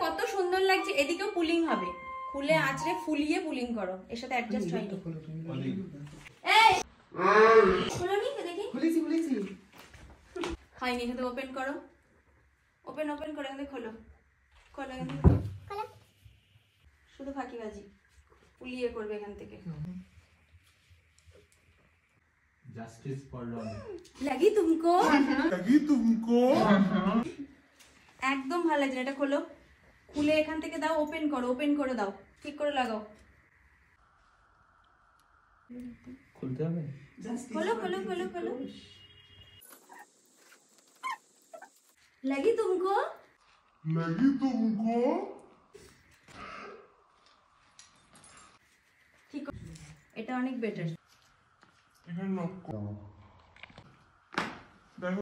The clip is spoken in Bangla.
কত সুন্দর লাগছে। এদিকেও পুলিং হবে, খুলে আঁচড়ে ফুলিয়ে পুলিং করো। এর সাথে অ্যাডজাস্ট হয়নি। এই খুলোনি তো দেখি। খুলেছি হয়নি, এখানে ওপেন করো। ওপেন করে এখানে খোলো। খোলো এখানে, শুধু ফাঁকিবাজি পুলিয়ে করবে এখান থেকে। Justice for Roni. লাগি তুমকো একদম ভালো লাগছে। এটা খোলো, খুলে এখান থেকে দাও। ওপেন করে দাও, ঠিক করে লাগাও। খুলতে হবে। খোলো। লাগি তুমকো ঠিক, এটা অনেক বেটার।